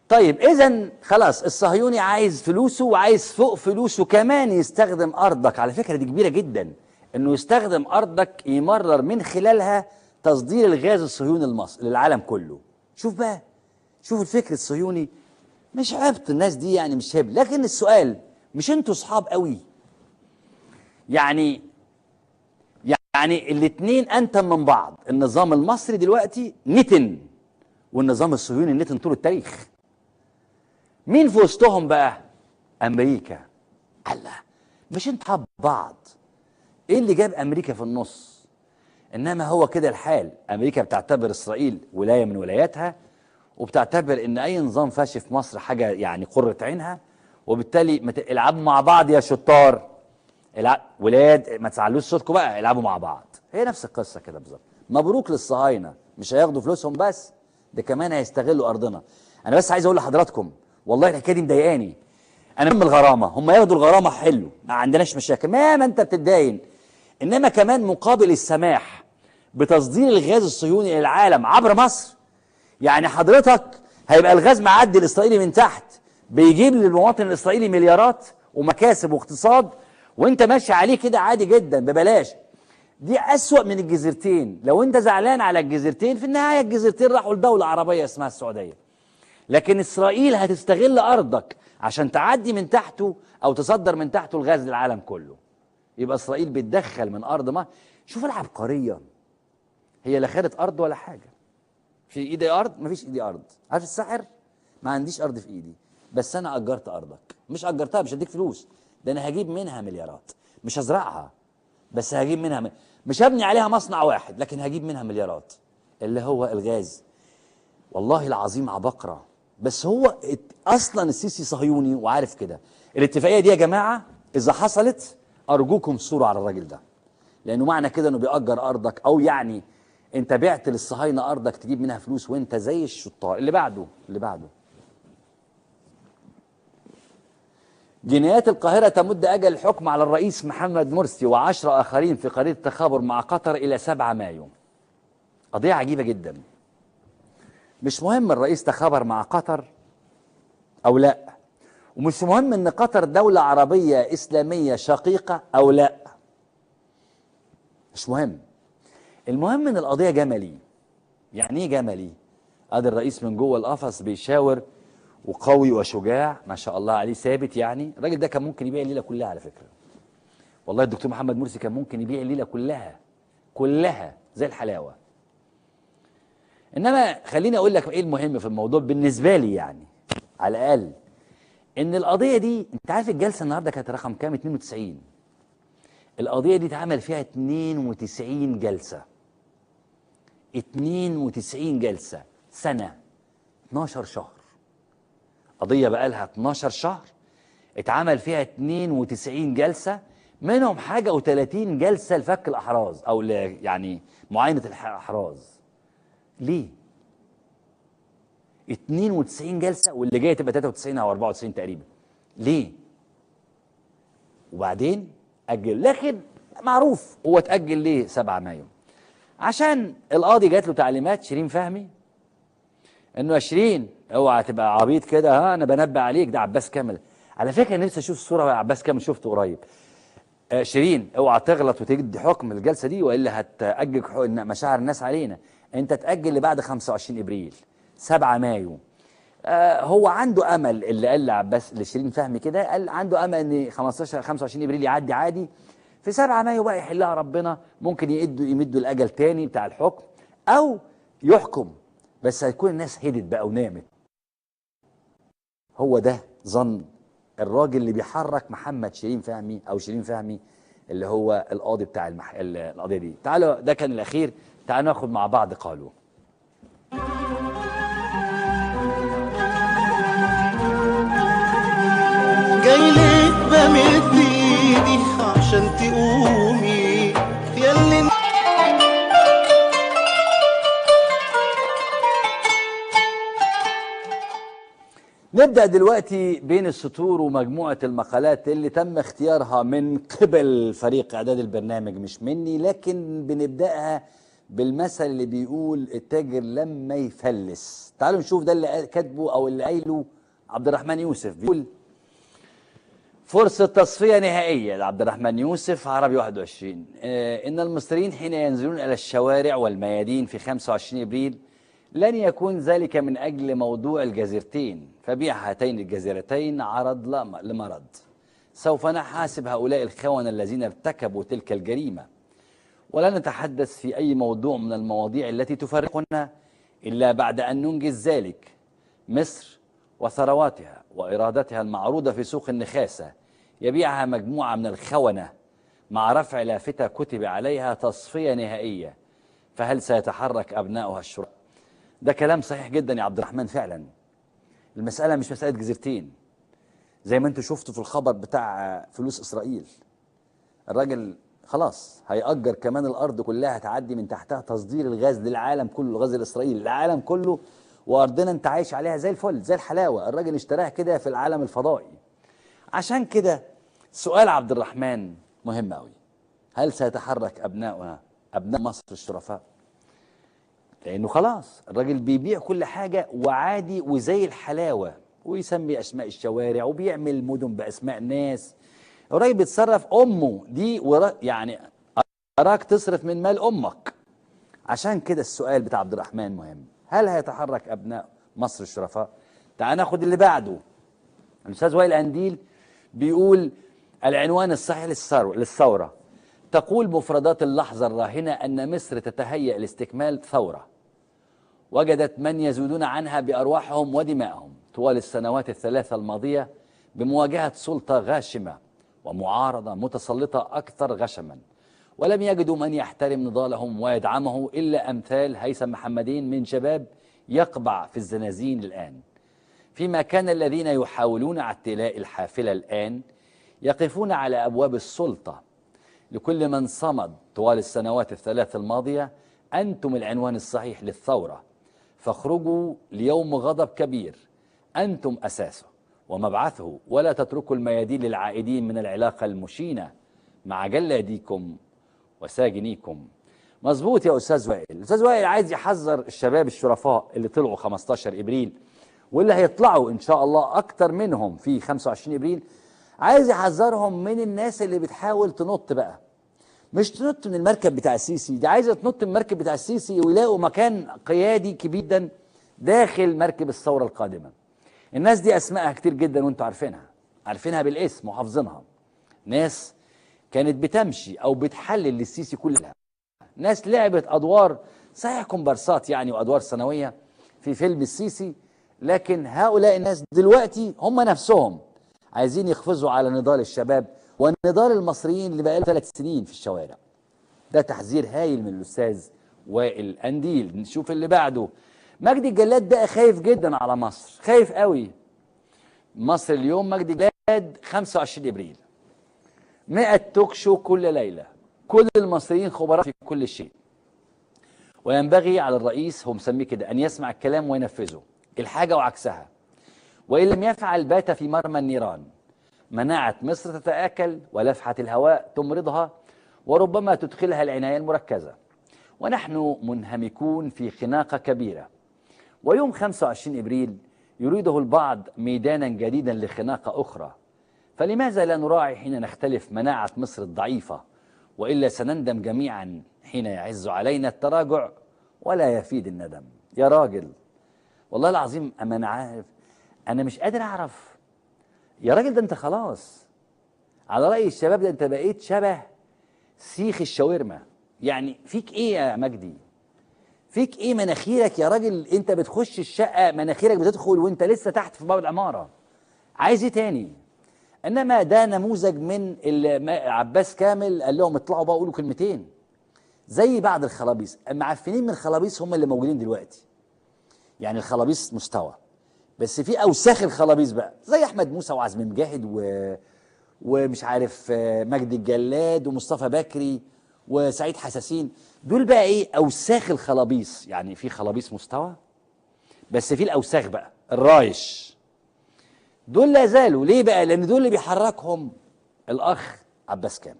طيب اذا خلاص الصهيوني عايز فلوسه، وعايز فوق فلوسه كمان يستخدم ارضك. على فكره دي كبيره جدا، انه يستخدم ارضك يمرر من خلالها تصدير الغاز الصهيوني لمصر للعالم كله. شوف بقى، شوف الفكر الصهيوني. مش عبط الناس دي يعني، مش هبل. لكن السؤال، مش انتوا صحاب قوي؟ يعني الاثنين انتم من بعض. النظام المصري دلوقتي نتن، والنظام الصهيوني نتن طول التاريخ. مين في وسطهم بقى؟ امريكا. الله، مش انتوا حب بعض؟ ايه اللي جاب امريكا في النص؟ انما هو كده الحال. امريكا بتعتبر اسرائيل ولايه من ولاياتها، وبتعتبر ان اي نظام فاشي في مصر حاجه يعني قره عينها، وبالتالي العبوا مع بعض يا شطار. ولاد ما تزعلوش صوتكم بقى، العبوا مع بعض. هي نفس القصه كده بالظبط. مبروك للصهاينه، مش هياخدوا فلوسهم بس، ده كمان هيستغلوا ارضنا. انا بس عايز اقول لحضراتكم، والله الحكايه دي مضايقاني. انا من الغرامه، هم ياخدوا الغرامه حلو، ما عندناش مشاكل، ما انت بتتداين. انما كمان مقابل السماح بتصدير الغاز الصهيوني للعالم عبر مصر. يعني حضرتك هيبقى الغاز معدي الاسرائيلي من تحت، بيجيب للمواطن الاسرائيلي مليارات ومكاسب واقتصاد، وانت ماشي عليه كده عادي جدا ببلاش. دي اسوأ من الجزيرتين. لو انت زعلان على الجزيرتين، في النهايه الجزيرتين راحوا لدوله عربيه اسمها السعوديه. لكن اسرائيل هتستغل ارضك عشان تعدي من تحته او تصدر من تحته الغاز للعالم كله. يبقى اسرائيل بتدخل من ارض ما. شوف العبقريه، هي لا خدت ارض ولا حاجه. في ايدي ارض؟ مفيش ايدي ارض. عارف السحر؟ ما عنديش ارض في ايدي، بس انا اجرت ارضك. مش اجرتها، مش هديك فلوس، ده انا هجيب منها مليارات. مش هزرعها، بس هجيب منها مش هبني عليها مصنع واحد، لكن هجيب منها مليارات، اللي هو الغاز. والله العظيم عبقرة. بس هو اصلا السيسي صهيوني وعارف كده. الاتفاقيه دي يا جماعه اذا حصلت، ارجوكم صوروا على الراجل ده، لانه معنى كده انه بيأجر ارضك، او يعني انت بعت للصهاينه ارضك تجيب منها فلوس، وانت زي الشطار. اللي بعده جنايات القاهره تمد اجل الحكم على الرئيس محمد مرسي و10 اخرين في قضيه التخابر مع قطر الى 7 مايو. قضيه عجيبه جدا. مش مهم الرئيس تخابر مع قطر او لا، ومش مهم ان قطر دولة عربية اسلامية شقيقة او لا، مش مهم. المهم ان القضية جملي. يعني ايه جملي؟ ادي الرئيس من جوه القفص بيشاور، وقوي وشجاع ما شاء الله عليه، ثابت. يعني الراجل ده كان ممكن يبيع الليلة كلها على فكرة. والله الدكتور محمد مرسي كان ممكن يبيع الليلة كلها زي الحلاوة. انما خليني اقول لك ايه المهم في الموضوع بالنسبة لي، يعني على الاقل ان القضيه دي، انت عارف الجلسه النهارده كانت رقم كام؟ 92. القضيه دي اتعمل فيها 92 جلسه. 92 جلسه، سنه، 12 شهر. قضيه بقى لها 12 شهر اتعمل فيها 92 جلسه، منهم حاجه و30 جلسه لفك الاحراز، او يعني معاينه الاحراز. ليه 92 جلسه واللي جايه تبقى 93 او 94 تقريبا؟ ليه؟ وبعدين أجل. لكن معروف هو اتأجل ليه 7 مايو. عشان القاضي جات له تعليمات شيرين فهمي، انه يا شيرين اوعى تبقى عبيط كده، ها انا بنبه عليك. ده عباس كامل على فكره، نفسي اشوف صوره عباس كامل، شفته قريب. شيرين اوعى تغلط وتدي حكم الجلسه دي، والا هتأجج مشاعر الناس علينا. انت تأجل لبعد 25 ابريل، 7 مايو. هو عنده امل، اللي قال لعباس لشيرين فهمي كده، قال عنده امل ان 25 ابريل يعدي عادي، في 7 مايو بقى يحلها ربنا. ممكن يمدوا الاجل تاني بتاع الحكم، او يحكم، بس هيكون الناس هدت بقى ونامت. هو ده ظن الراجل اللي بيحرك محمد شيرين فهمي، او شيرين فهمي، اللي هو القاضي بتاع القضيه دي. تعالوا، ده كان الاخير. تعالوا ناخد مع بعض قالوا. جايلك بمد ايدي عشان تقومي ياللي نبدأ دلوقتي بين السطور ومجموعة المقالات اللي تم اختيارها من قبل فريق إعداد البرنامج، مش مني، لكن بنبدأها بالمثل اللي بيقول التاجر لما يفلس. تعالوا نشوف ده اللي كاتبه او اللي قايله عبد الرحمن يوسف. بيقول فرصة تصفية نهائية لعبد الرحمن يوسف عربي 21. إن المصريين حين ينزلون إلى الشوارع والميادين في 25 إبريل لن يكون ذلك من أجل موضوع الجزيرتين، فبيع هاتين الجزيرتين عرض لمرض. سوف نحاسب هؤلاء الخونة الذين ارتكبوا تلك الجريمة، ولا نتحدث في أي موضوع من المواضيع التي تفرقنا إلا بعد أن ننجز ذلك. مصر وثرواتها وإرادتها المعروضة في سوق النخاسة يبيعها مجموعة من الخونة مع رفع لافتة كتب عليها تصفية نهائية، فهل سيتحرك أبناؤها الشرطة؟ ده كلام صحيح جدا يا عبد الرحمن. فعلا المسألة مش مسألة جزيرتين زي ما انتوا شفتوا في الخبر بتاع فلوس إسرائيل. الراجل خلاص هيأجر كمان الأرض كلها تعدي من تحتها تصدير الغاز للعالم كله، الغاز الإسرائيلي العالم كله، وأرضنا أنت عايش عليها زي الفل زي الحلاوة. الراجل اشتراها كده في العالم الفضائي. عشان كده سؤال عبد الرحمن مهم قوي، هل سيتحرك أبناؤنا أبناء مصر الشرفاء؟ لأنه خلاص الراجل بيبيع كل حاجة وعادي وزي الحلاوة، ويسمي أسماء الشوارع وبيعمل مدن بأسماء ناس. الراجل بيتصرف أمه دي يعني أراك تصرف من مال أمك. عشان كده السؤال بتاع عبد الرحمن مهم، هل هيتحرك أبناء مصر الشرفاء؟ تعال ناخد اللي بعده. الأستاذ وائل أنديل بيقول العنوان الصحيح للثورة تقول مفردات اللحظة الراهنة أن مصر تتهيأ لاستكمال ثورة وجدت من يزودون عنها بأرواحهم ودمائهم طوال السنوات الثلاثة الماضية بمواجهة سلطة غاشمة ومعارضة متسلطة أكثر غشما، ولم يجدوا من يحترم نضالهم ويدعمه إلا أمثال هيثم محمدين من شباب يقبع في الزنازين الآن، فيما كان الذين يحاولون اعتلاء الحافلة الآن يقفون على أبواب السلطة. لكل من صمد طوال السنوات الثلاث الماضية أنتم العنوان الصحيح للثورة، فاخرجوا ليوم غضب كبير أنتم أساسه ومبعثه، ولا تتركوا الميادين للعائدين من العلاقة المشينة مع جلاديكم وساجنيكم. مظبوط يا أستاذ وائل. الأستاذ وائل عايز يحذر الشباب الشرفاء اللي طلعوا 15 إبريل واللي هيطلعوا إن شاء الله أكتر منهم في 25 إبريل، عايز يحذرهم من الناس اللي بتحاول تنط بقى، مش تنط من المركب بتاع السيسي، دي عايزة تنط من المركب بتاع السيسي ويلاقوا مكان قيادي كبير جدا داخل مركب الثورة القادمة. الناس دي أسمائها كتير جدا وانتوا عارفينها بالاسم وحافظينها. ناس كانت بتمشي أو بتحلل للسيسي كلها، ناس لعبت أدوار صحيح كومبارسات يعني وأدوار ثانوية في فيلم السيسي، لكن هؤلاء الناس دلوقتي هم نفسهم عايزين يقفزوا على نضال الشباب ونضال المصريين اللي بقى له 3 سنين في الشوارع. ده تحذير هايل من الأستاذ وائل أنديل. نشوف اللي بعده. مجدي الجلاد بقى خايف جدا على مصر، خايف قوي. مصر اليوم مجدي الجلاد 25 إبريل 100 توك شو كل ليلة، كل المصريين خبراء في كل شيء، وينبغي على الرئيس هو مسميه كده أن يسمع الكلام وينفذه، الحاجة وعكسها، وإن لم يفعل بات في مرمى النيران. مناعة مصر تتآكل ولفحة الهواء تمرضها وربما تدخلها العناية المركزة، ونحن منهمكون في خناقة كبيرة. ويوم 25 إبريل يريده البعض ميدانا جديدا لخناقة أخرى، فلماذا لا نراعي حين نختلف مناعة مصر الضعيفة؟ وإلا سنندم جميعا حين يعز علينا التراجع ولا يفيد الندم. يا راجل والله العظيم أما أنا عارف، أنا مش قادر أعرف يا راجل، ده أنت خلاص على رأي الشباب ده أنت بقيت شبه سيخ الشاورما. يعني فيك إيه يا مجدي؟ فيك إيه مناخيرك يا راجل؟ أنت بتخش الشقة مناخيرك بتدخل وأنت لسه تحت في باب العمارة، عايز إيه تاني؟ إنما ده نموذج من عباس كامل قال لهم اطلعوا بقى قولوا كلمتين، زي بعض الخلابيص المعفنين من الخلابيص هم اللي موجودين دلوقتي. يعني الخلابيص مستوى، بس في اوساخ الخلابيص بقى زي احمد موسى وعزمي مجاهد ومش عارف مجدي الجلاد ومصطفى بكري وسعيد حساسين، دول بقى ايه اوساخ الخلابيص. يعني في خلابيص مستوى بس في الاوساخ بقى الرايش، دول لا زالوا. ليه بقى؟ لان دول اللي بيحركهم الاخ عباس كامل،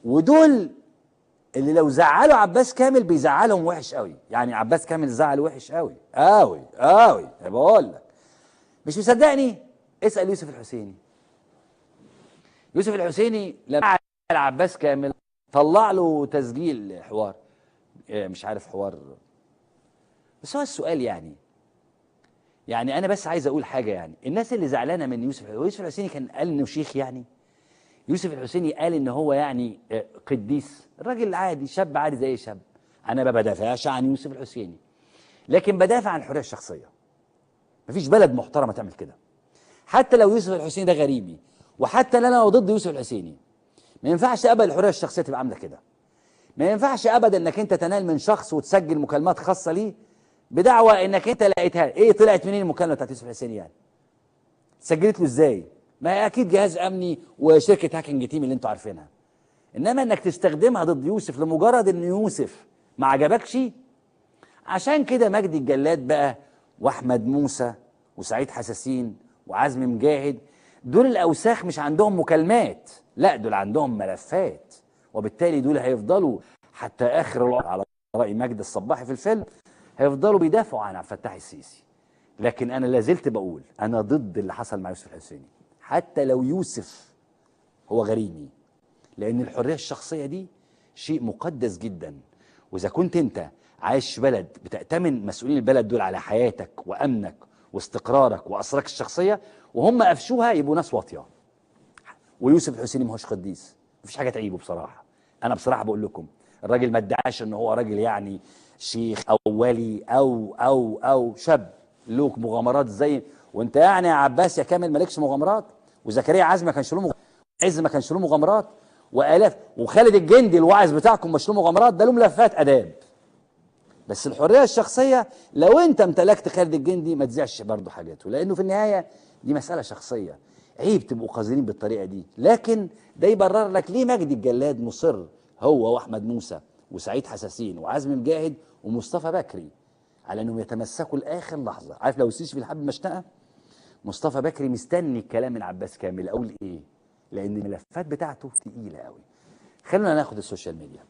ودول اللي لو زعلوا عباس كامل بيزعلهم وحش قوي. يعني عباس كامل زعل وحش قوي قوي قوي. بقول لك مش مصدقني؟ اسال يوسف الحسيني. يوسف الحسيني لما زعل عباس كامل طلع له تسجيل حوار، مش عارف حوار. بس هو السؤال يعني انا بس عايز اقول حاجه. يعني الناس اللي زعلانه من يوسف الحسيني كان قال انه شيخ؟ يعني يوسف الحسيني قال ان هو يعني قديس؟ الراجل عادي، شاب عادي زي شاب. انا ما بدافعش عن يوسف الحسيني، لكن بدافع عن الحريه الشخصيه. مفيش بلد محترمه تعمل كده. حتى لو يوسف الحسيني ده غريبي، وحتى لو انا ضد يوسف الحسيني، ما ينفعش ابدا الحريه الشخصيه تبقى عامله كده. ما ينفعش ابدا انك انت تنال من شخص وتسجل مكالمات خاصه ليه بدعوى انك انت لقيتها. ايه طلعت منين المكالمه بتاعت يوسف الحسيني يعني؟ سجلت له ازاي؟ ما هي اكيد جهاز امني وشركه هاكينج تيم اللي انتوا عارفينها. انما انك تستخدمها ضد يوسف لمجرد ان يوسف ما عجبكش. عشان كده مجدي الجلاد بقى واحمد موسى وسعيد حساسين وعزمي مجاهد، دول الاوساخ مش عندهم مكالمات، لا دول عندهم ملفات. وبالتالي دول هيفضلوا حتى اخر العمر، على راي مجد الصباحي في الفيلم، هيفضلوا بيدافعوا عن عبد الفتاح السيسي. لكن انا لازلت بقول انا ضد اللي حصل مع يوسف الحسيني، حتى لو يوسف هو غريمي، لان الحريه الشخصيه دي شيء مقدس جدا. واذا كنت انت عايش في بلد بتأتمن مسؤولين البلد دول على حياتك وامنك واستقرارك واسرارك الشخصيه، وهم قفشوها، يبقوا ناس واطيه. ويوسف الحسيني ما هوش قديس، مفيش حاجه تعيبه بصراحه. انا بصراحه بقول لكم الراجل ما ادعاش ان هو راجل يعني شيخ او ولي او شاب له مغامرات زي. وانت يعني يا عباس يا كامل مالكش مغامرات؟ وزكريا عزمي ما كانش له مغامرات؟ عز ما كانش له مغامرات؟ والاف وخالد الجندي الواعظ بتاعكم مش له مغامرات؟ ده له ملفات اداب. بس الحريه الشخصيه لو انت امتلكت خالد الجندي ما تذيعش برضه حاجاته، لانه في النهايه دي مساله شخصيه. عيب تبقوا قذرين بالطريقه دي. لكن ده يبرر لك ليه مجدي الجلاد مصر هو واحمد موسى وسعيد حساسين وعزمي مجاهد ومصطفى بكري على انهم يتمسكوا لاخر لحظه. عارف لو السيسي في الحرب مشنقه، مصطفى بكري مستني الكلام من عباس كامل. اقول ايه؟ لان الملفات بتاعته تقيله قوي. خلونا ناخد السوشيال ميديا.